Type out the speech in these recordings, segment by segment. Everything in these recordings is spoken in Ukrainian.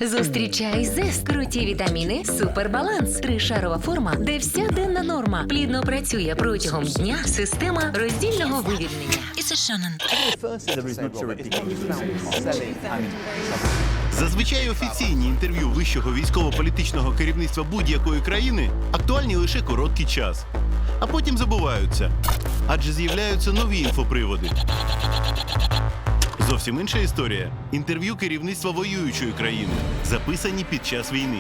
Зустрічай Зест. Круті вітаміни, супербаланс. Тришарова форма, де вся денна норма. Плідно працює протягом дня система роздільного вивільнення. Зазвичай офіційні інтерв'ю вищого військово-політичного керівництва будь-якої країни актуальні лише короткий час. А потім забуваються, адже з'являються нові інфоприводи. Зовсім інша історія – інтерв'ю керівництва воюючої країни, записані під час війни.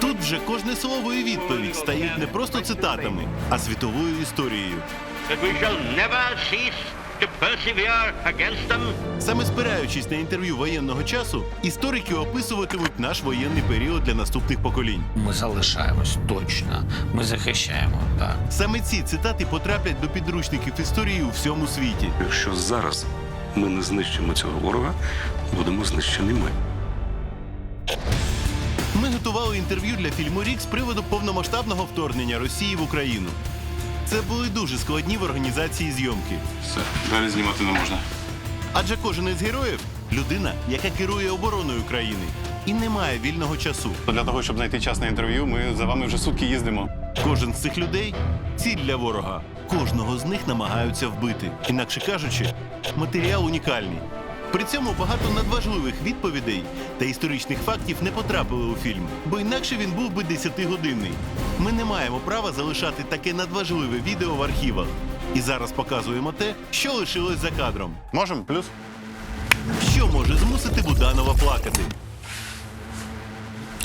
Тут вже кожне слово і відповідь стають не просто цитатами, а світовою історією. Саме спираючись на інтерв'ю воєнного часу, історики описуватимуть наш воєнний період для наступних поколінь. Ми залишаємось точно, ми захищаємо, так. Саме ці цитати потраплять до підручників історії у всьому світі. Якщо зараз ми не знищимо цього ворога, будемо знищені ми. Ми готували інтерв'ю для фільму «Рік» з приводу повномасштабного вторгнення Росії в Україну. Це були дуже складні в організації зйомки. Все, далі знімати не можна. Адже кожен із героїв – людина, яка керує обороною країни і не має вільного часу. Для того, щоб знайти час на інтерв'ю, ми за вами вже сутки їздимо. Кожен з цих людей – ціль для ворога. Кожного з них намагаються вбити. Інакше кажучи, матеріал унікальний. При цьому багато надважливих відповідей та історичних фактів не потрапили у фільм, бо інакше він був би 10-годинний. Ми не маємо права залишати таке надважливе відео в архівах. І зараз показуємо те, що лишилось за кадром. Можемо? Плюс? Що може змусити Буданова плакати?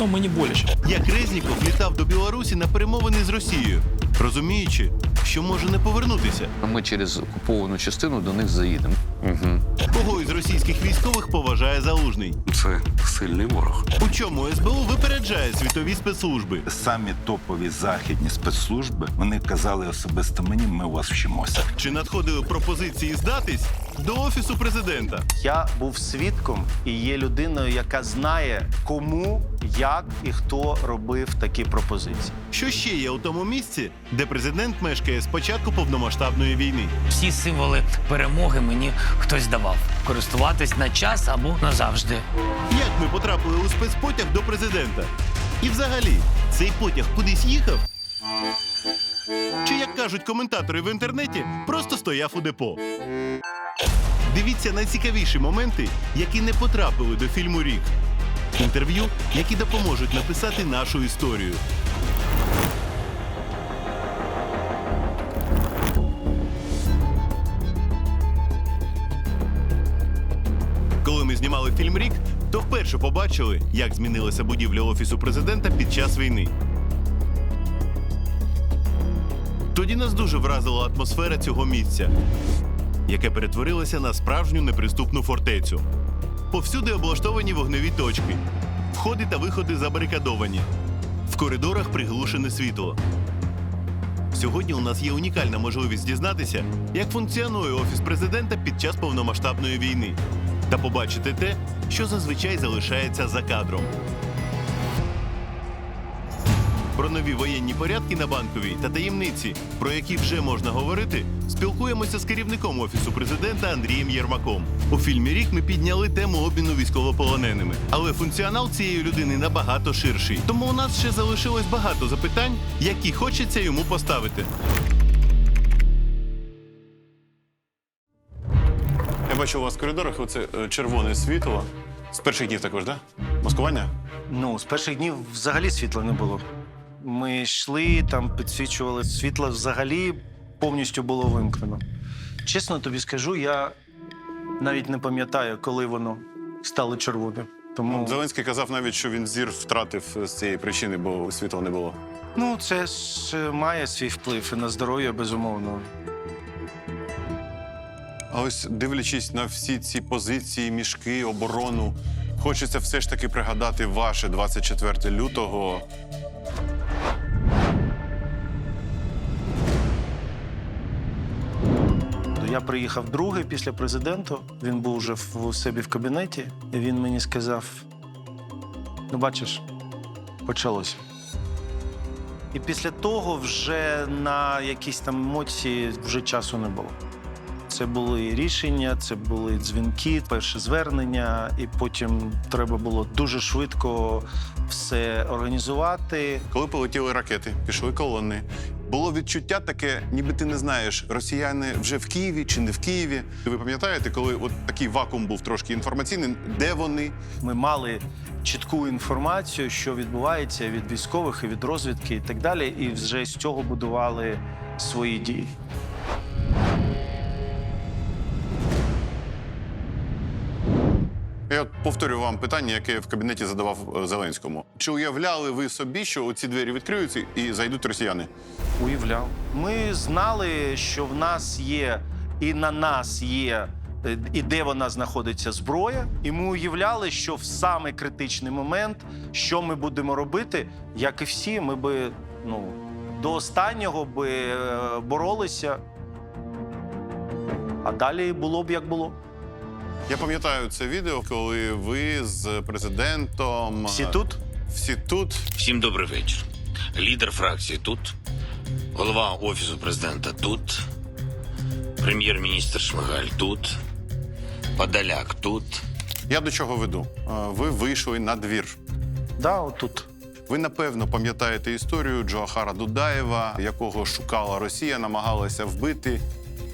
Ну, мені боляче. Як Резніков літав до Білорусі на перемовини з Росією, розуміючи, що може не повернутися. Ми через окуповану частину до них заїдемо. Кого із російських військових поважає Залужний? Це сильний ворог. У чому СБУ випереджає світові спецслужби? Самі топові західні спецслужби, вони казали особисто мені, ми у вас вчимося. Чи надходили пропозиції здатись до Офісу Президента? Я був свідком і є людиною, яка знає, кому, як і хто робив такі пропозиції. Що ще є у тому місці, де президент мешкає з початку повномасштабної війни? Всі символи перемоги мені хтось давав. Користуватись на час або назавжди. Як ми потрапили у спецпотяг до президента? І взагалі, цей потяг кудись їхав? Чи, як кажуть коментатори в інтернеті, просто стояв у депо? Дивіться найцікавіші моменти, які не потрапили до фільму «Рік». Інтерв'ю, які допоможуть написати нашу історію. Коли ми знімали фільм «Рік», то вперше побачили, як змінилася будівля Офісу Президента під час війни. Тоді нас дуже вразила атмосфера цього місця, яке перетворилося на справжню неприступну фортецю. Повсюди облаштовані вогневі точки. Входи та виходи забарикадовані. В коридорах приглушене світло. Сьогодні у нас є унікальна можливість дізнатися, як функціонує Офіс Президента під час повномасштабної війни. Та побачити те, що зазвичай залишається за кадром. Про нові воєнні порядки на Банковій та таємниці, про які вже можна говорити, спілкуємося з керівником Офісу Президента Андрієм Єрмаком. У фільмі «Рік» ми підняли тему обміну військовополоненими. Але функціонал цієї людини набагато ширший. Тому у нас ще залишилось багато запитань, які хочеться йому поставити. Я бачу у вас в коридорах оце червоне світло. З перших днів також, так? Маскування? Ну, з перших днів взагалі світла не було. Ми йшли, там підсвічували. Світло взагалі повністю було вимкнено. Чесно тобі скажу, я навіть не пам'ятаю, коли воно стало червоним. Тому, Зеленський казав навіть, що він зір втратив з цієї причини, бо світла не було. ну, це ж має свій вплив і на здоров'я, безумовно. А ось дивлячись на всі ці позиції, мішки, оборону, хочеться все ж таки пригадати ваше 24 лютого. Я приїхав другий після президента, він був вже у себе в кабінеті, і він мені сказав, ну бачиш, почалося. І після того вже на якісь там емоції вже часу не було. Це були рішення, це були дзвінки, перше звернення, і потім треба було дуже швидко все організувати. Коли полетіли ракети, пішли колони. Було відчуття таке, ніби ти не знаєш, росіяни вже в Києві чи не в Києві. Ви пам'ятаєте, коли от такий вакуум був трошки інформаційний, де вони? Ми мали чітку інформацію, що відбувається від військових і від розвідки і так далі, і вже з цього будували свої дії. Я от повторю вам питання, яке я в кабінеті задавав Зеленському. Чи уявляли ви собі, що оці двері відкриються і зайдуть росіяни? Уявляв. Ми знали, що в нас є і на нас є, і де вона знаходиться зброя. І ми уявляли, що в самий критичний момент, що ми будемо робити, як і всі, ми би до останнього би боролися. А далі було б як було. Я пам'ятаю це відео, коли ви з президентом... Всі тут? Всі тут. Всім добрий вечір. Лідер фракції тут, голова Офісу президента тут, прем'єр-міністр Шмигаль тут, Подоляк тут. Я до чого веду? Ви вийшли на двір. Да, отут. Ви, напевно, пам'ятаєте історію Джохара Дудаєва, якого шукала Росія, намагалася вбити.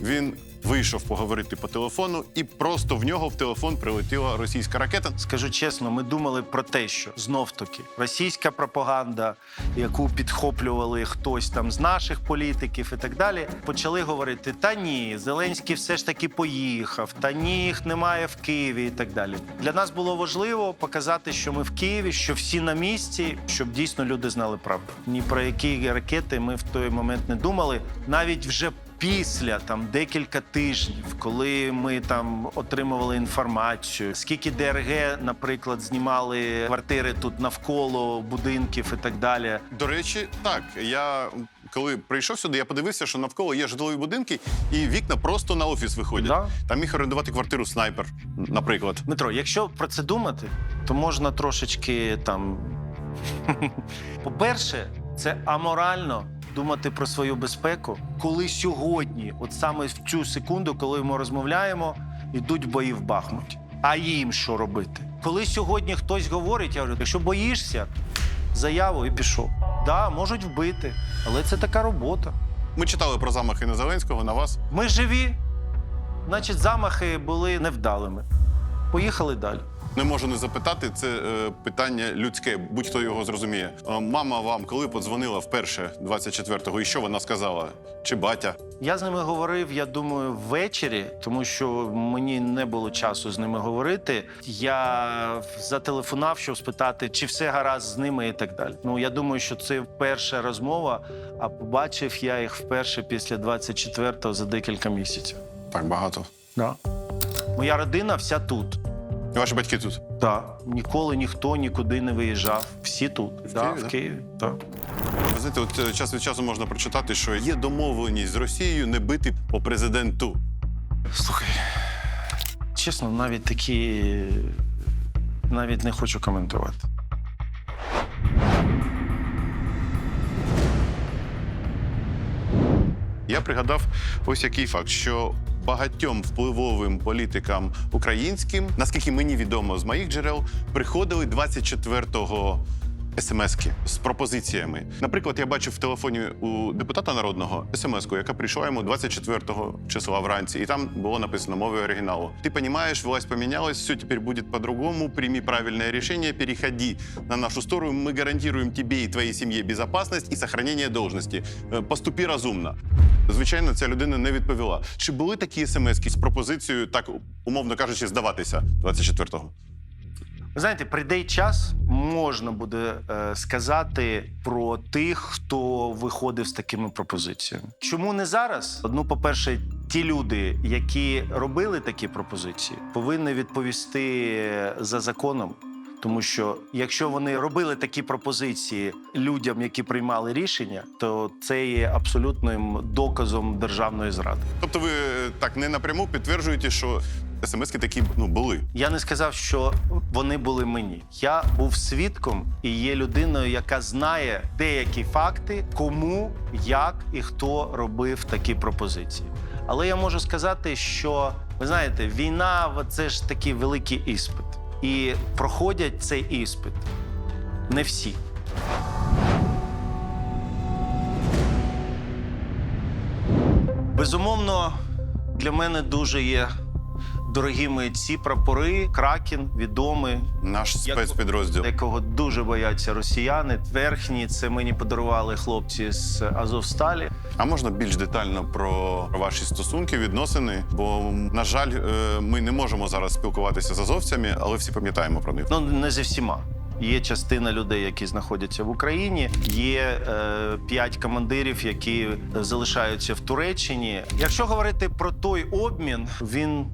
Він вийшов поговорити по телефону, і просто в нього в телефон прилетіла російська ракета. Скажу чесно, ми думали про те, що знов-таки російська пропаганда, яку підхоплювали хтось там з наших політиків і так далі, почали говорити: та ні, Зеленський все ж таки поїхав, та ні, їх немає в Києві і так далі. Для нас було важливо показати, що ми в Києві, що всі на місці, щоб дійсно люди знали правду. Ні про які ракети ми в той момент не думали. Навіть вже після декілька тижнів, коли ми там отримували інформацію, скільки ДРГ, наприклад, знімали квартири тут навколо будинків і так далі. До речі, так, я коли прийшов сюди, я подивився, що навколо є житлові будинки, і вікна просто на офіс виходять. Да. Там міг орендувати квартиру снайпер, наприклад. Дмитро, якщо про це думати, то можна трошечки там... По-перше, це аморально думати про свою безпеку, коли сьогодні, от саме в цю секунду, коли ми розмовляємо, йдуть бої в Бахмуті. А їм що робити? Коли сьогодні хтось говорить, я говорю, якщо боїшся, заяву і пішов. Да, можуть вбити, але це така робота. Ми читали про замахи на Зеленського, на вас. Ми живі, значить, замахи були невдалими. Поїхали далі. Не можу не запитати, це питання людське, будь-хто його зрозуміє. Мама вам коли подзвонила вперше 24-го, і що вона сказала? Чи батя? Я з ними говорив, я думаю, ввечері, тому що мені не було часу з ними говорити. Я зателефонував, щоб спитати, чи все гаразд з ними і так далі. Я думаю, що це перша розмова, а побачив я їх вперше після 24-го за декілька місяців. Так багато. Да. Моя родина вся тут. І ваші батьки тут? Так. Ніколи ніхто нікуди не виїжджав. Всі тут. В Києві. Так. Ви знаєте, от час від часу можна прочитати, що є домовленість з Росією не бити по президенту. Слухай, чесно, навіть не хочу коментувати. Я пригадав ось який факт, що багатьом впливовим політикам українським, наскільки мені відомо з моїх джерел, приходили 24-го смс-ки з пропозиціями. Наприклад, я бачив в телефоні у депутата народного смс-ку, яка прийшла йому 24-го числа вранці, і там було написано мовою оригіналу. Ти розумієш, власть помінялась, все тепер буде по-другому, прийми правильне рішення, переходи на нашу сторону, ми гарантуємо тобі і твоїй сім'ї безпечність і зберігання должності. Поступи розумно. Звичайно, ця людина не відповіла. Чи були такі смс-ки з пропозицією, так, умовно кажучи, здаватися 24-го? Ви знаєте, прийде час, можна буде сказати про тих, хто виходив з такими пропозиціями. Чому не зараз? По-перше, ті люди, які робили такі пропозиції, повинні відповісти за законом. Тому що якщо вони робили такі пропозиції людям, які приймали рішення, то це є абсолютним доказом державної зради. Тобто ви так не напряму підтверджуєте, що смс-ки такі були? Я не сказав, що вони були мені. Я був свідком і є людиною, яка знає деякі факти, кому, як і хто робив такі пропозиції. Але я можу сказати, що, ви знаєте, війна – це ж такий великий іспит. І проходять цей іспит не всі. Безумовно, для мене дуже є дорогими ці прапори. Кракен відомий, Наш спецпідрозділ. якого дуже бояться росіяни. Верхні – це мені подарували хлопці з Азовсталі. А можна більш детально про ваші стосунки, відносини? Бо, на жаль, ми не можемо зараз спілкуватися з азовцями, але всі пам'ятаємо про них. Ну, не зі всіма. Є частина людей, які знаходяться в Україні, є 5 командирів, які залишаються в Туреччині. Якщо говорити про той обмін, він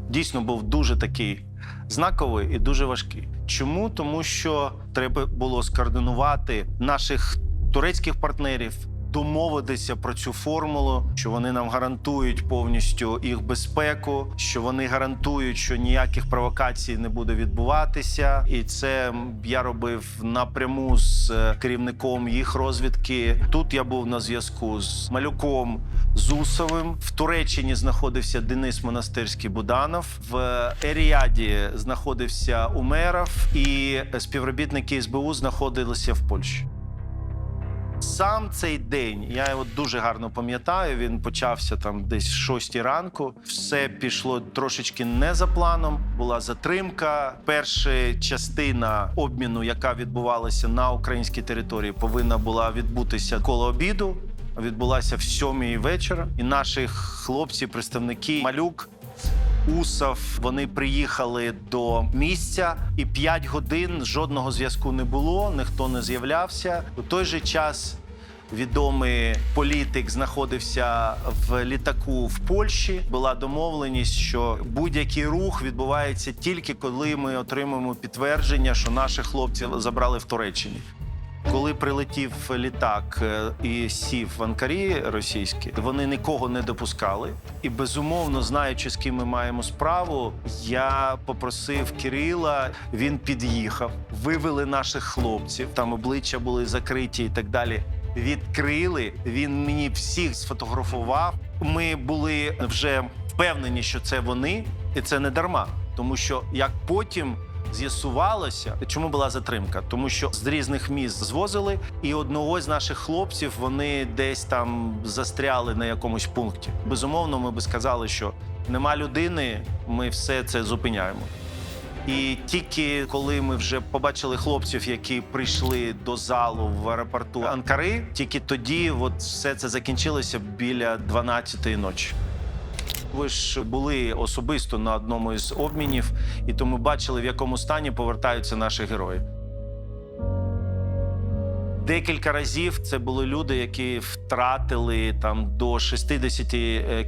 дійсно був дуже такий знаковий і дуже важкий. Чому? Тому що треба було скоординувати наших турецьких партнерів, домовитися про цю формулу, що вони нам гарантують повністю їх безпеку, що вони гарантують, що ніяких провокацій не буде відбуватися. І це я робив напряму з керівником їх розвідки. Тут я був на зв'язку з Малюком, з Усовим. В Туреччині знаходився Денис Монастирський-Буданов. В Еріаді знаходився Умеров. І співробітники СБУ знаходилися в Польщі. Сам цей день, я його дуже гарно пам'ятаю, він почався там десь в 6 ранку. Все пішло трошечки не за планом, була затримка. Перша частина обміну, яка відбувалася на українській території, повинна була відбутися коло обіду. Відбулася в 7-й вечора. І наші хлопці, представники Малюк, Усов, вони приїхали до місця, і 5 годин жодного зв'язку не було, ніхто не з'являвся. У той же час відомий політик знаходився в літаку в Польщі. Була домовленість, що будь-який рух відбувається тільки коли ми отримаємо підтвердження, що наші хлопці забрали в Туреччині. Коли прилетів літак і сів в Анкарі російський, вони нікого не допускали. І, безумовно, знаючи, з ким ми маємо справу, я попросив Кирила, він під'їхав, вивели наших хлопців, там обличчя були закриті і так далі. Відкрили, він мені всіх сфотографував. Ми були вже впевнені, що це вони, і це не дарма. Тому що, як потім з'ясувалося, чому була затримка? Тому що з різних міст звозили, і одного з наших хлопців вони десь там застряли на якомусь пункті. Безумовно, ми би сказали, що нема людини, ми все це зупиняємо. І тільки коли ми вже побачили хлопців, які прийшли до залу в аеропорту Анкари, тільки тоді от все це закінчилося біля 12-ї ночі. Ви ж були особисто на одному із обмінів, і тому бачили, в якому стані повертаються наші герої. Декілька разів це були люди, які втратили там до 60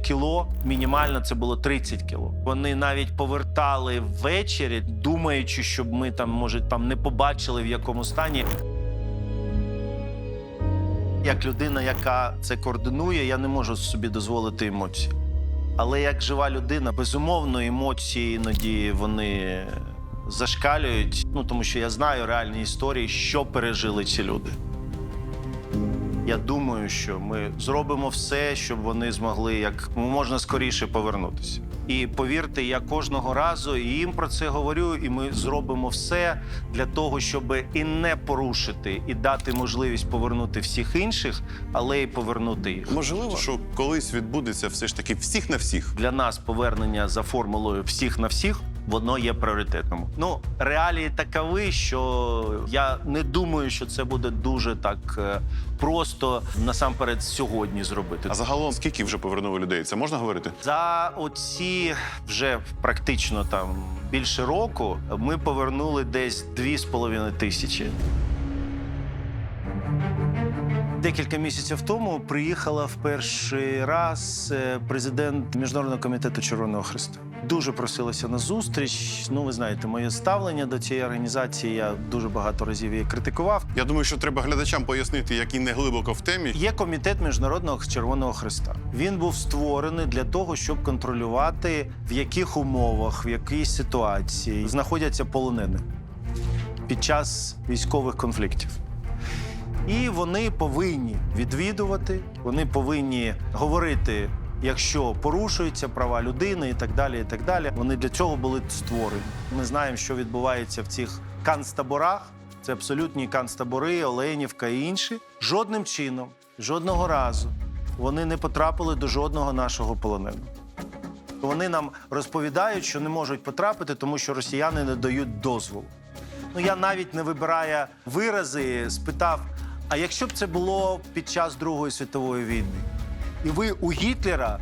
кіло. Мінімально це було 30 кіло. Вони навіть повертали ввечері, думаючи, щоб ми там, може, там не побачили, в якому стані. Як людина, яка це координує, я не можу собі дозволити емоції. Але як жива людина, безумовно, емоції іноді вони зашкалюють. Ну, тому що я знаю реальні історії, що пережили ці люди. Я думаю, що ми зробимо все, щоб вони змогли як можна скоріше повернутися. І повірте, я кожного разу і їм про це говорю, і ми зробимо все для того, щоб і не порушити, і дати можливість повернути всіх інших, але й повернути їх. Можливо, що колись відбудеться все ж таки всіх на всіх. Для нас повернення за формулою «всіх на всіх» воно є пріоритетним. Ну, реалії такові, що я не думаю, що це буде дуже так просто насамперед сьогодні зробити. А загалом, скільки вже повернули людей? Це можна говорити? За оці вже практично там більше року ми повернули десь 2,5 тисячі. Декілька місяців тому приїхала в перший раз президент Міжнародного комітету Червоного Хреста. Дуже просилася на зустріч. Ну, ви знаєте, моє ставлення до цієї організації, я дуже багато разів її критикував. Я думаю, що треба глядачам пояснити, які не глибоко в темі. Є комітет Міжнародного Червоного Хреста. Він був створений для того, щоб контролювати, в яких умовах, в якій ситуації знаходяться полонені під час військових конфліктів. І вони повинні відвідувати, вони повинні говорити якщо порушуються права людини і так далі, і так далі. Вони для цього були створені. Ми знаємо, що відбувається в цих канцтаборах. Це абсолютні канцтабори, Оленівка і інші. Жодним чином, жодного разу вони не потрапили до жодного нашого полоненого. Вони нам розповідають, що не можуть потрапити, тому що росіяни не дають дозволу. Я навіть не вибираю вирази, спитав, а якщо б це було під час Другої світової війни? І ви у Гітлера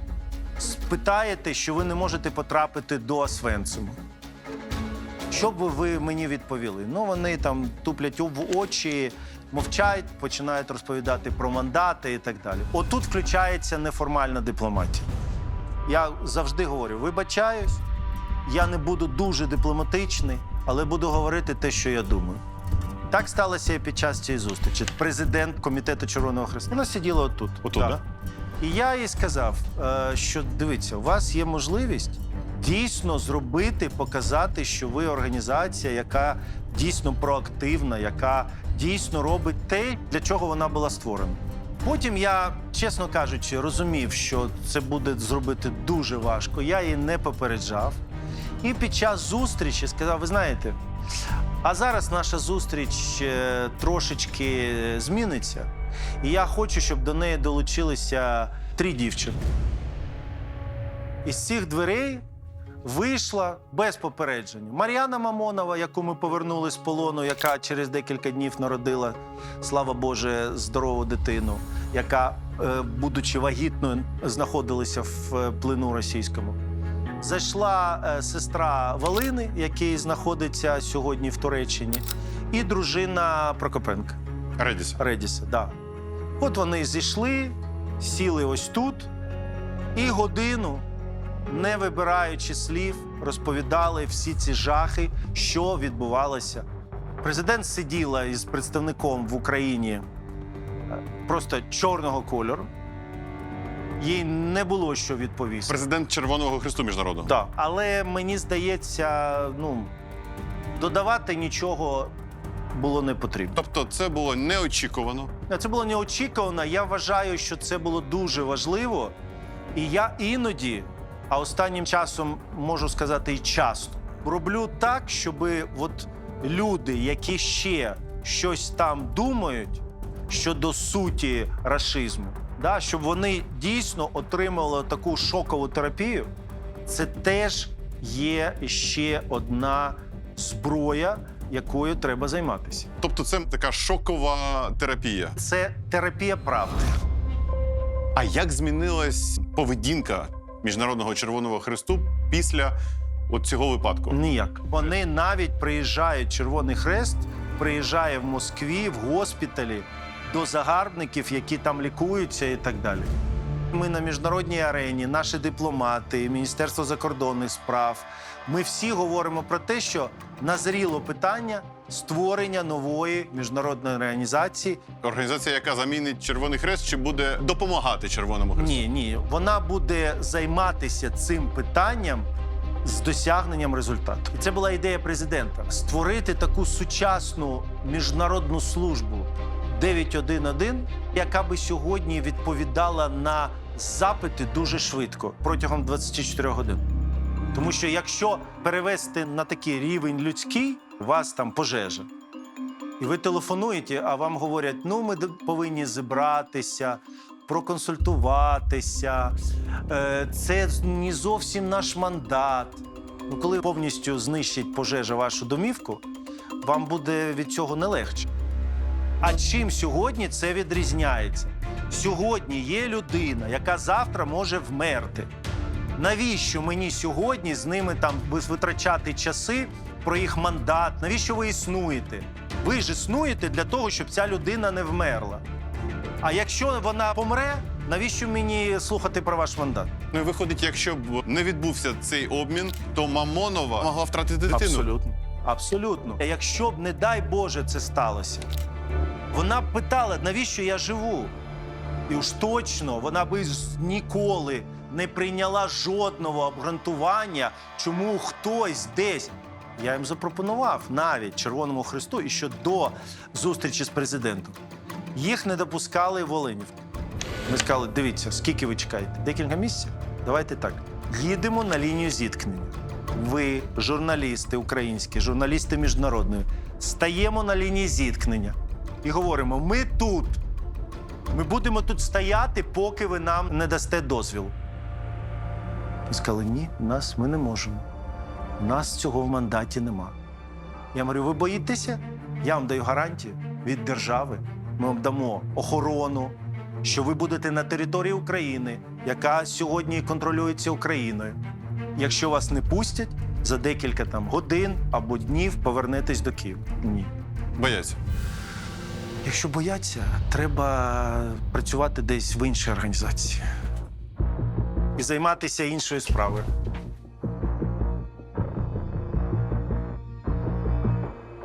спитаєте, що ви не можете потрапити до Освенциму. Що б ви мені відповіли? Вони там туплять в очі, мовчать, починають розповідати про мандати і так далі. Отут включається неформальна дипломатія. Я завжди говорю, вибачаюсь, я не буду дуже дипломатичний, але буду говорити те, що я думаю. Так сталося і під час цієї зустрічі. Президент Комітету Червоного Хреста. Вона сиділа отут. Отут, так? І я їй сказав, що, дивіться, у вас є можливість дійсно зробити, показати, що ви організація, яка дійсно проактивна, яка дійсно робить те, для чого вона була створена. Потім я, чесно кажучи, розумів, що це буде зробити дуже важко. Я її не попереджав. І під час зустрічі сказав, ви знаєте, а зараз наша зустріч трошечки зміниться. І я хочу, щоб до неї долучилися 3 дівчини. Із цих дверей вийшла без попередження Мар'яна Мамонова, яку ми повернули з полону, яка через декілька днів народила, слава Боже, здорову дитину, яка, будучи вагітною, знаходилася в плену російському. Зайшла сестра Валини, який знаходиться сьогодні в Туреччині, і дружина Прокопенка. Редіса, так. От вони зійшли, сіли ось тут і годину, не вибираючи слів, розповідали всі ці жахи, що відбувалося. Президент сиділа із представником в Україні просто чорного кольору. Їй не було що відповісти. Президент Червоного Хресту міжнародного. Так, але мені здається, додавати нічого було не потрібно. Тобто це було неочікувано. Це було неочікувано. Я вважаю, що це було дуже важливо. І я іноді, а останнім часом, можу сказати, і часто, роблю так, щоб люди, які ще щось там думають щодо суті рашизму, щоб вони дійсно отримали таку шокову терапію, це теж є ще одна зброя, якою треба займатися. Тобто це така шокова терапія. Це терапія правди. А як змінилась поведінка Міжнародного Червоного Хресту після цього випадку? Ніяк. Вони навіть приїжджають, Червоний Хрест приїжджає в Москві, в госпіталі, до загарбників, які там лікуються і так далі. Ми на міжнародній арені, наші дипломати, Міністерство закордонних справ, ми всі говоримо про те, що назріло питання створення нової міжнародної організації. Організація, яка замінить Червоний Хрест, чи буде допомагати Червоному Хресту? Ні. Вона буде займатися цим питанням з досягненням результату. І це була ідея президента. Створити таку сучасну міжнародну службу 911, яка би сьогодні відповідала на запити дуже швидко, протягом 24 годин. Тому що якщо перевести на такий рівень людський, у вас там пожежа, і ви телефонуєте, а вам говорять, ми повинні зібратися, проконсультуватися, це не зовсім наш мандат. Коли повністю знищить пожежа вашу домівку, вам буде від цього не легше. А чим сьогодні це відрізняється? Сьогодні є людина, яка завтра може вмерти. Навіщо мені сьогодні з ними там витрачати часи про їх мандат? Навіщо ви існуєте? Ви ж існуєте для того, щоб ця людина не вмерла. А якщо вона помре, навіщо мені слухати про ваш мандат? І виходить, якщо б не відбувся цей обмін, то Мамонова могла втратити дитину. Абсолютно. А якщо б, не дай Боже, це сталося, вона б питала, навіщо я живу? І уж точно вона би ніколи не прийняла жодного обґрунтування, чому хтось десь. Я їм запропонував навіть Червоному Хресту, і що до зустрічі з президентом. Їх не допускали в Оленівку. Ми сказали, дивіться, скільки ви чекаєте? Декілька місяців? Давайте так. Їдемо на лінію зіткнення. Ви, журналісти українські, журналісти міжнародні, стаємо на лінії зіткнення і говоримо, ми тут. Ми будемо тут стояти, поки ви нам не дасте дозвіл. Ми сказали, ні, ми не можемо. У нас цього в мандаті нема. Я говорю, ви боїтеся? Я вам даю гарантію від держави. Ми вам дамо охорону, що ви будете на території України, яка сьогодні контролюється Україною. Якщо вас не пустять, за декілька годин або днів повернетесь до Києва. Ні. Бояться. Якщо бояться, треба працювати десь в іншій організації. І займатися іншою справою.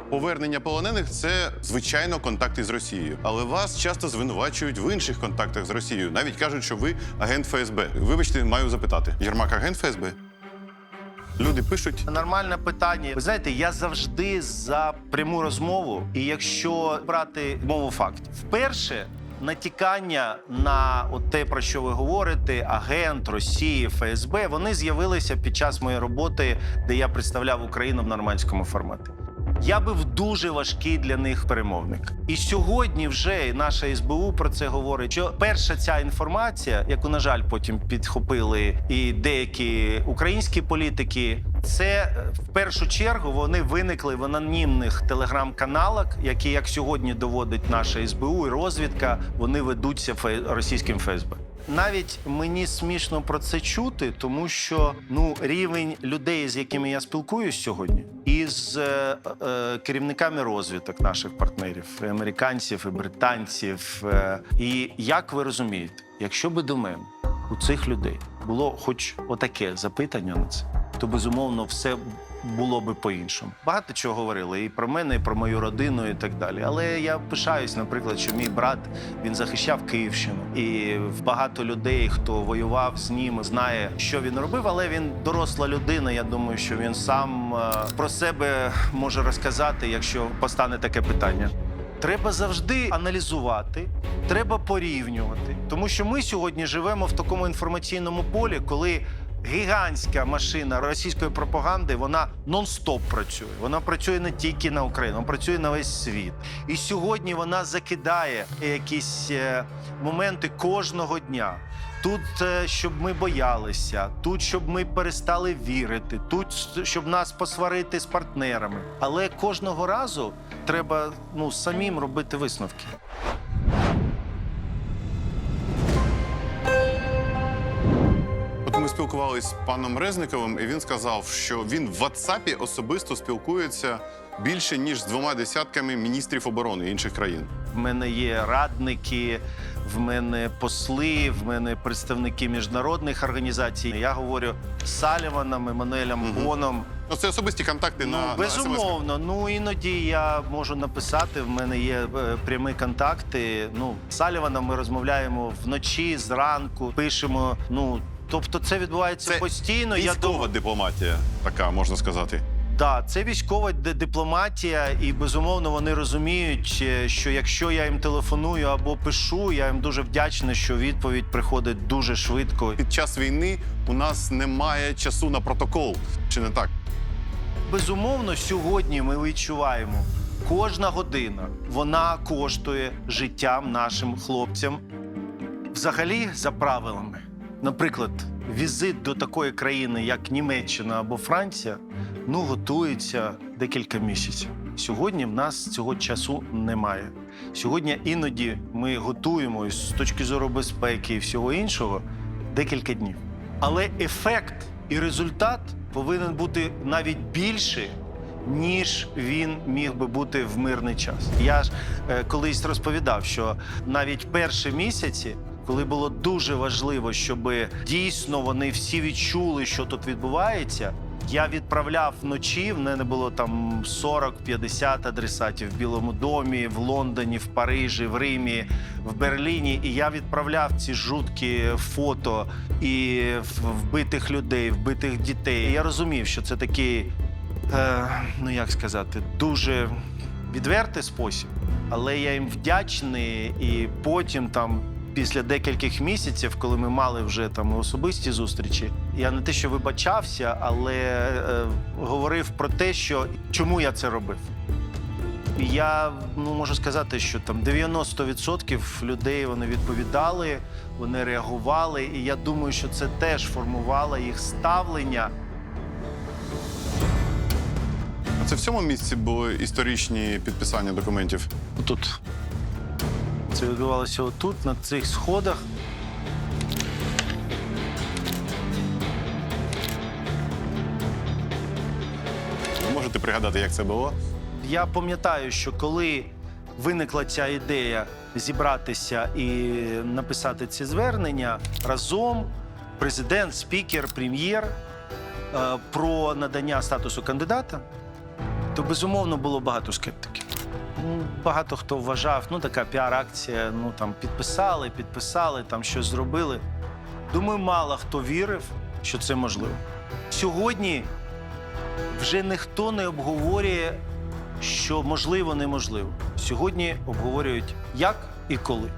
Повернення полонених – це, звичайно, контакти з Росією. Але вас часто звинувачують в інших контактах з Росією. Навіть кажуть, що ви агент ФСБ. Вибачте, маю запитати. Єрмак агент ФСБ? Люди пишуть. Нормальне питання. Ви знаєте, я завжди за пряму розмову. І якщо брати мову фактів. Вперше натякання на те, про що ви говорите, агент Росії, ФСБ, вони з'явилися під час моєї роботи, де я представляв Україну в нормандському форматі. Я був дуже важкий для них перемовник. І сьогодні вже наша СБУ про це говорить, що перша ця інформація, яку, на жаль, потім підхопили і деякі українські політики, це в першу чергу вони виникли в анонімних телеграм-каналах, які, як сьогодні доводить наша СБУ і розвідка, вони ведуться російським ФСБ. Навіть мені смішно про це чути, тому що рівень людей, з якими я спілкуюсь сьогодні, і з керівниками розвиток наших партнерів, і американців, і британців. І як ви розумієте, якщо би до мене у цих людей було хоч отаке запитання на це, то, безумовно, все було би по-іншому. Багато чого говорили і про мене, і про мою родину, і так далі. Але я пишаюсь, наприклад, що мій брат, він захищав Київщину. І багато людей, хто воював з ним, знає, що він робив, але він доросла людина. Я думаю, що він сам про себе може розказати, якщо постане таке питання. Треба завжди аналізувати, треба порівнювати. Тому що ми сьогодні живемо в такому інформаційному полі, коли гігантська машина російської пропаганди, вона нон-стоп працює. Вона працює не тільки на Україну, вона працює на весь світ. І сьогодні вона закидає якісь моменти кожного дня. Тут, щоб ми боялися, тут, щоб ми перестали вірити, тут, щоб нас посварити з партнерами. Але кожного разу треба самим робити висновки. Ми спілкувалися з паном Резниковим, і він сказав, що він в WhatsApp особисто спілкується більше, ніж з 2 десятками міністрів оборони інших країн. В мене є радники, в мене посли, в мене представники міжнародних організацій. Я говорю з Саліваном, Еммануелем Боном. Це особисті контакти на безумовно. Іноді я можу написати, в мене є прямі контакти. З Саліваном ми розмовляємо вночі, зранку, пишемо. Тобто це відбувається постійно. Військова дипломатія, така, можна сказати. Так, це військова дипломатія, і, безумовно, вони розуміють, що якщо я їм телефоную або пишу, я їм дуже вдячний, що відповідь приходить дуже швидко. Під час війни у нас немає часу на протокол, чи не так? Безумовно, сьогодні ми відчуваємо, кожна година, вона коштує життям нашим хлопцям. Взагалі, за правилами. Наприклад, візит до такої країни, як Німеччина або Франція, готується декілька місяців. Сьогодні в нас цього часу немає. Сьогодні іноді ми готуємо з точки зору безпеки і всього іншого декілька днів. Але ефект і результат повинен бути навіть більший, ніж він міг би бути в мирний час. Я ж колись розповідав, що навіть перші місяці, коли було дуже важливо, щоб дійсно вони всі відчули, що тут відбувається, я відправляв вночі, в мене було там 40-50 адресатів в Білому домі, в Лондоні, в Парижі, в Римі, в Берліні. І я відправляв ці жуткі фото і вбитих людей, вбитих дітей. І я розумів, що це такий, дуже відвертий спосіб. Але я їм вдячний, і потім після декількох місяців, коли ми мали вже там особисті зустрічі, я не те, що вибачався, але говорив про те, що чому я це робив. Я можу сказати, що там 90% людей вони відповідали, вони реагували, і я думаю, що це теж формувало їх ставлення. А це в цьому місці були історичні підписання документів? Тут. Це відбувалося отут, на цих сходах. Ви можете пригадати, як це було? Я пам'ятаю, що коли виникла ця ідея зібратися і написати ці звернення разом, президент, спікер, прем'єр про надання статусу кандидата, то, безумовно, було багато скептиків. Багато хто вважав, така піар-акція, там підписали, там щось зробили. Думаю, мало хто вірив, що це можливо. Сьогодні вже ніхто не обговорює, що можливо, неможливо. Сьогодні обговорюють, як і коли.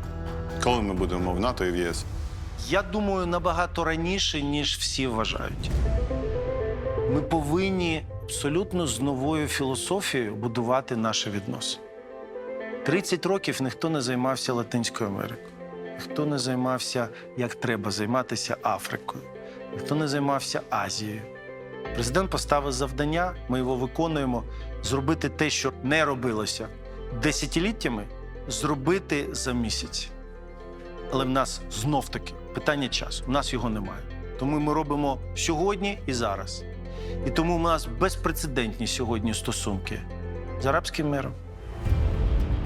Коли ми будемо в НАТО і в ЄС? Я думаю, набагато раніше, ніж всі вважають. Ми повинні абсолютно з новою філософією будувати наші відносини. 30 років ніхто не займався Латинською Америкою. Ніхто не займався, як треба займатися Африкою. Ніхто не займався Азією. Президент поставив завдання, ми його виконуємо, зробити те, що не робилося десятиліттями, зробити за місяць. Але в нас знов-таки питання часу, в нас його немає. Тому ми робимо сьогодні і зараз. І тому в нас безпрецедентні сьогодні стосунки з арабським миром.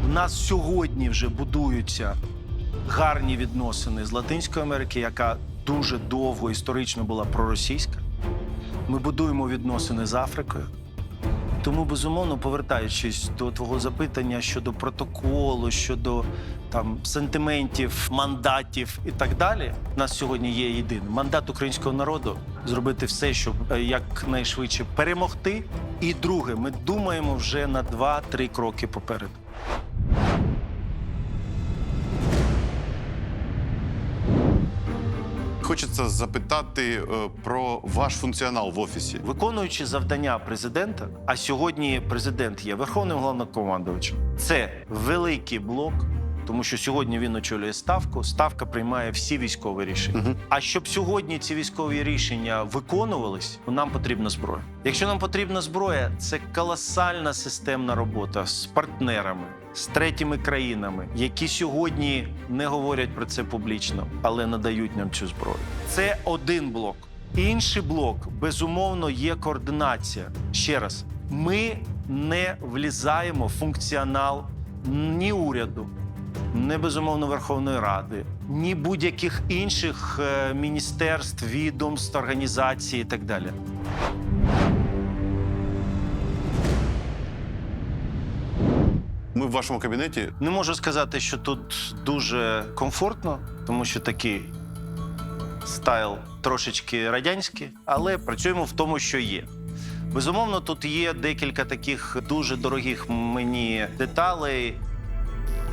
У нас сьогодні вже будуються гарні відносини з Латинською Америкою, яка дуже довго історично була проросійська. Ми будуємо відносини з Африкою. Тому, безумовно, повертаючись до твого запитання щодо протоколу, щодо сентиментів, мандатів і так далі, у нас сьогодні є єдиний мандат українського народу – зробити все, щоб якнайшвидше перемогти. І друге, ми думаємо вже на 2-3 кроки попереду. Хочеться запитати про ваш функціонал в офісі. Виконуючи завдання президента, а сьогодні президент є верховним головнокомандувачем, це великий блок, тому що сьогодні він очолює Ставку, Ставка приймає всі військові рішення. А щоб сьогодні ці військові рішення виконувались, нам потрібна зброя. Якщо нам потрібна зброя, це колосальна системна робота з партнерами, з третіми країнами, які сьогодні не говорять про це публічно, але надають нам цю зброю. Це один блок. Інший блок, безумовно, є координація. Ще раз, ми не влізаємо в функціонал ні уряду, ні, безумовно, Верховної Ради, ні будь-яких інших міністерств, відомств, організацій і так далі. Ми в вашому кабінеті. Не можу сказати, що тут дуже комфортно, тому що такий стайл трошечки радянський, але працюємо в тому, що є. Безумовно, тут є декілька таких дуже дорогих мені деталей.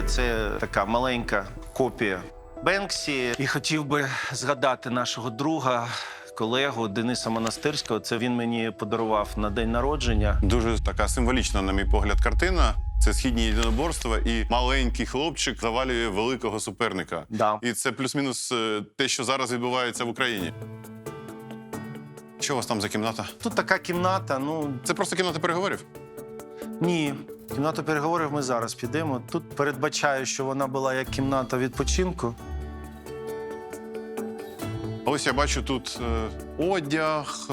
Це така маленька копія Бенксі. І хотів би згадати нашого друга, колегу Дениса Монастирського. Це він мені подарував на день народження. Дуже така символічна, на мій погляд, картина. Це східні єдиноборства, і маленький хлопчик завалює великого суперника. Да. І це плюс-мінус те, що зараз відбувається в Україні. Що у вас там за кімната? Тут така кімната, Це просто кімната переговорів? Ні. Кімнату переговорів ми зараз підемо. Тут передбачаю, що вона була як кімната відпочинку. Ось я бачу тут одяг.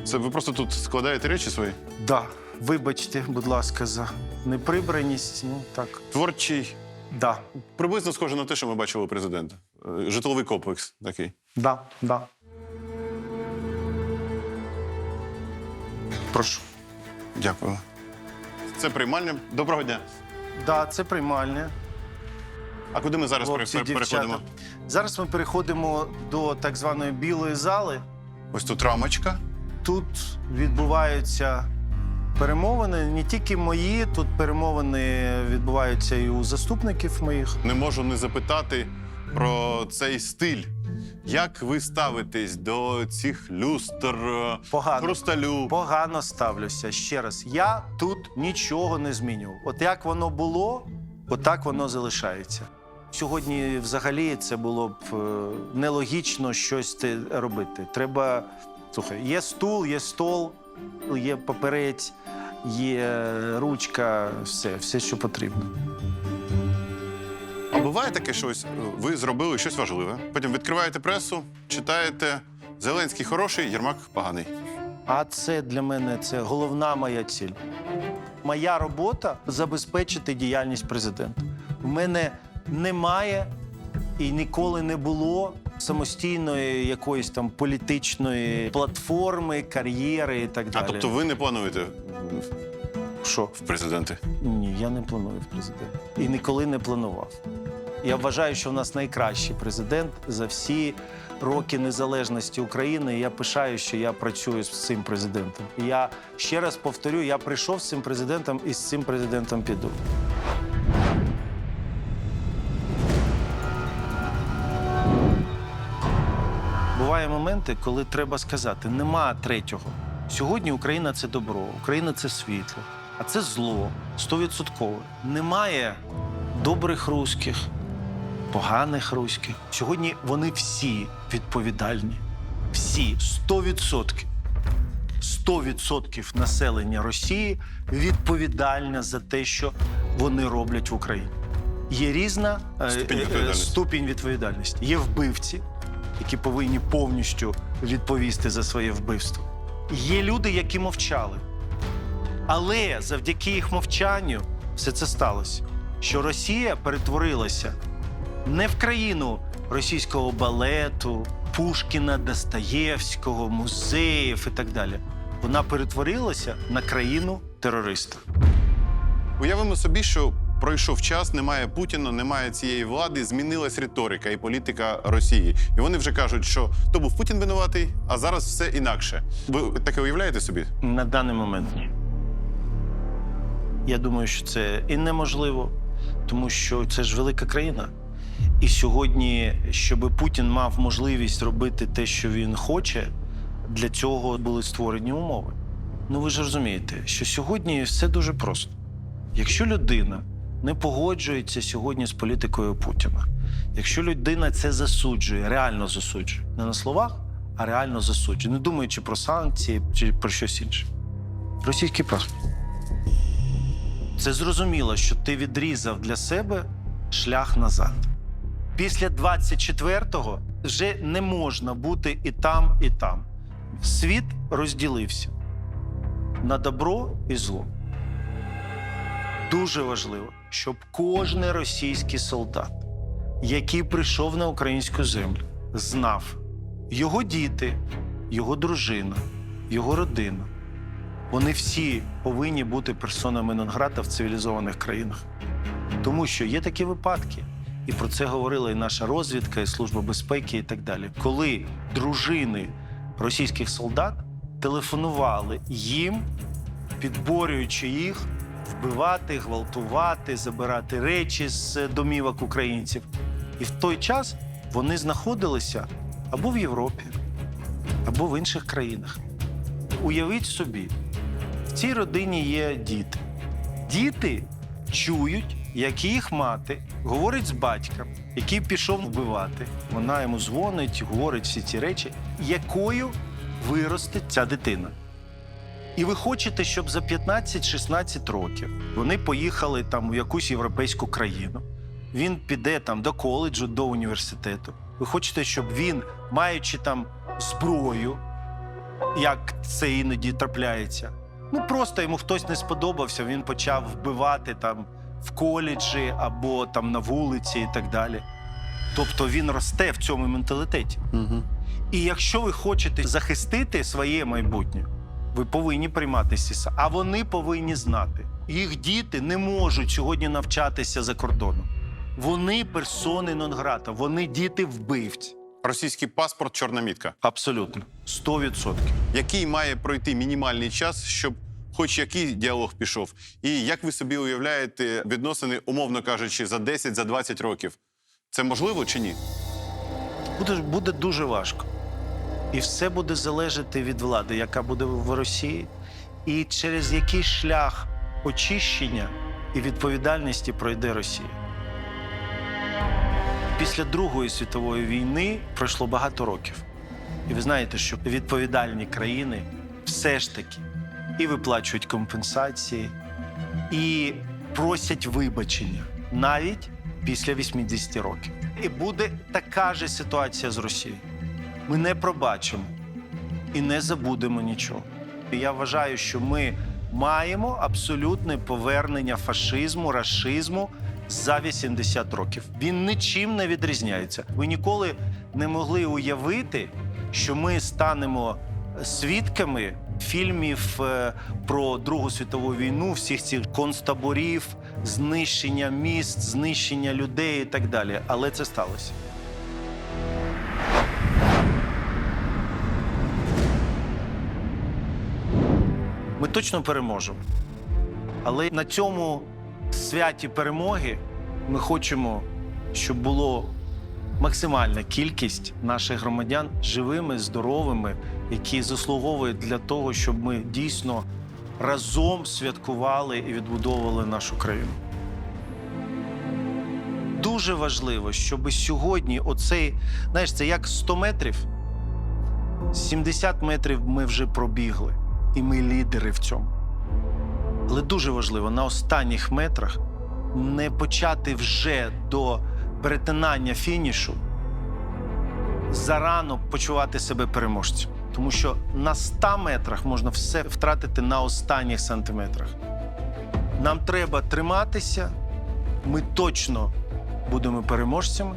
Це ви просто тут складаєте речі свої? Да. Вибачте, будь ласка, за неприбраність. Так. Творчий. Да. Приблизно схоже на те, що ми бачили у президента. Житловий комплекс такий. Да. Прошу. Дякую. Це приймальня. Доброго дня. Да, це приймальня. А куди ми зараз Хлопці, переходимо? дівчата. Зараз ми переходимо до так званої білої зали. Ось тут рамочка. Тут відбуваються перемовини, не тільки мої, тут перемовини відбуваються і у заступників моїх. Не можу не запитати, про цей стиль. Як ви ставитесь до цих люстр, Погано. хрусталю? Погано ставлюся. Ще раз, я тут нічого не змінював. От як воно було, отак воно залишається. Сьогодні взагалі це було б нелогічно щось робити. Треба, слухай, є стул, є стол, є папірець, є ручка, все, що потрібно. А буває таке щось, ви зробили щось важливе, потім відкриваєте пресу, читаєте «Зеленський хороший, Єрмак поганий». А це для мене це головна моя ціль. Моя робота – забезпечити діяльність президента. У мене немає і ніколи не було самостійної якоїсь там політичної платформи, кар'єри і так далі. А тобто ви не плануєте Що? в президенти? Ні, я не планую в президент. І ніколи не планував. Я вважаю, що в нас найкращий президент за всі роки незалежності України. Я пишаю, що я працюю з цим президентом. Я ще раз повторю, я прийшов з цим президентом і з цим президентом піду. Бувають моменти, коли треба сказати, нема третього. Сьогодні Україна – це добро, Україна – це світло, а це зло, 100%. Немає добрих руських, поганих руських. Сьогодні вони всі відповідальні. Всі, 100%. 100% населення Росії відповідальне за те, що вони роблять в Україні. Є різна ступінь відповідальності. Є вбивці, які повинні повністю відповісти за своє вбивство. Є люди, які мовчали. Але завдяки їх мовчанню все це сталося. Що Росія перетворилася не в країну російського балету, Пушкіна, Достоєвського, музеїв і так далі. Вона перетворилася на країну терориста. Уявимо собі, що пройшов час, немає Путіна, немає цієї влади, змінилась риторика і політика Росії. І вони вже кажуть, що то був Путін винуватий, а зараз все інакше. Ви таке уявляєте собі? На даний момент ні. Я думаю, що це і неможливо, тому що це ж велика країна. І сьогодні, щоб Путін мав можливість робити те, що він хоче, для цього були створені умови. Ну ви ж розумієте, що сьогодні все дуже просто. Якщо людина не погоджується сьогодні з політикою Путіна, якщо людина це засуджує, реально засуджує, не на словах, а реально засуджує, не думаючи про санкції чи про щось інше. Російський паспорт. Це зрозуміло, що ти відрізав для себе шлях назад. Після 24-го вже не можна бути і там, і там. Світ розділився на добро і зло. Дуже важливо, щоб кожен російський солдат, який прийшов на українську землю, знав його діти, його дружина, його родина. Вони всі повинні бути персонами нон-грата в цивілізованих країнах. Тому що є такі випадки, і про це говорила і наша розвідка, і Служба безпеки, і так далі, коли дружини російських солдат телефонували їм, підборюючи їх вбивати, гвалтувати, забирати речі з домівок українців. І в той час вони знаходилися або в Європі, або в інших країнах. Уявіть собі, в цій родині є діти. Діти чують, як їх мати говорить з батьком, який пішов вбивати. Вона йому дзвонить, говорить всі ці речі, якою виросте ця дитина. І ви хочете, щоб за 15-16 років вони поїхали там в якусь європейську країну. Він піде там до коледжу, до університету. Ви хочете, щоб він, маючи там зброю, як це іноді трапляється, ну просто йому хтось не сподобався, він почав вбивати там в коледжі або там на вулиці і так далі. Тобто він росте в цьому менталітеті. Угу. І якщо ви хочете захистити своє майбутнє, ви повинні приймати СІСА. А вони повинні знати. Їх діти не можуть сьогодні навчатися за кордоном. Вони персони нон-грата, вони діти-вбивці. Російський паспорт – чорна мітка. Абсолютно. 100%. Який має пройти мінімальний час, щоб хоч який діалог пішов? І як ви собі уявляєте відносини, умовно кажучи, за 10, за 20 років Це можливо чи ні? Буде дуже важко. І все буде залежати від влади, яка буде в Росії, і через який шлях очищення і відповідальності пройде Росія. Після Другої світової війни пройшло багато років. І ви знаєте, що відповідальні країни все ж таки і виплачують компенсації, і просять вибачення навіть після 80 років. І буде така ж ситуація з Росією. Ми не пробачимо і не забудемо нічого. І я вважаю, що ми маємо абсолютне повернення фашизму, рашизму за 80 років. Він нічим не відрізняється. Ви ніколи не могли уявити, що ми станемо свідками фільмів про Другу світову війну, всіх цих концтаборів, знищення міст, знищення людей і так далі. Але це сталося. Ми точно переможемо. Але на цьому святі перемоги ми хочемо, щоб було максимальна кількість наших громадян живими, здоровими, які заслуговують для того, щоб ми дійсно разом святкували і відбудовували нашу країну. Дуже важливо, щоб сьогодні оцей, знаєш, це як 100 метрів, 70 метрів ми вже пробігли, і ми лідери в цьому. Але дуже важливо на останніх метрах не почати вже до перетинання фінішу зарано почувати себе переможцем. Тому що на 100 метрах можна все втратити на останніх сантиметрах. Нам треба триматися, ми точно будемо переможцями,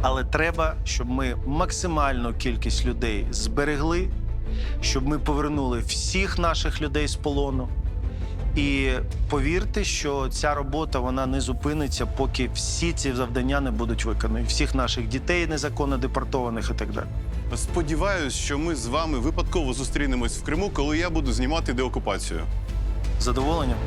але треба, щоб ми максимальну кількість людей зберегли, щоб ми повернули всіх наших людей з полону. І повірте, що ця робота вона не зупиниться, поки всі ці завдання не будуть виконані. Всіх наших дітей незаконно депортованих і так далі. Сподіваюсь, що ми з вами випадково зустрінемось в Криму, коли я буду знімати деокупацію. З задоволенням.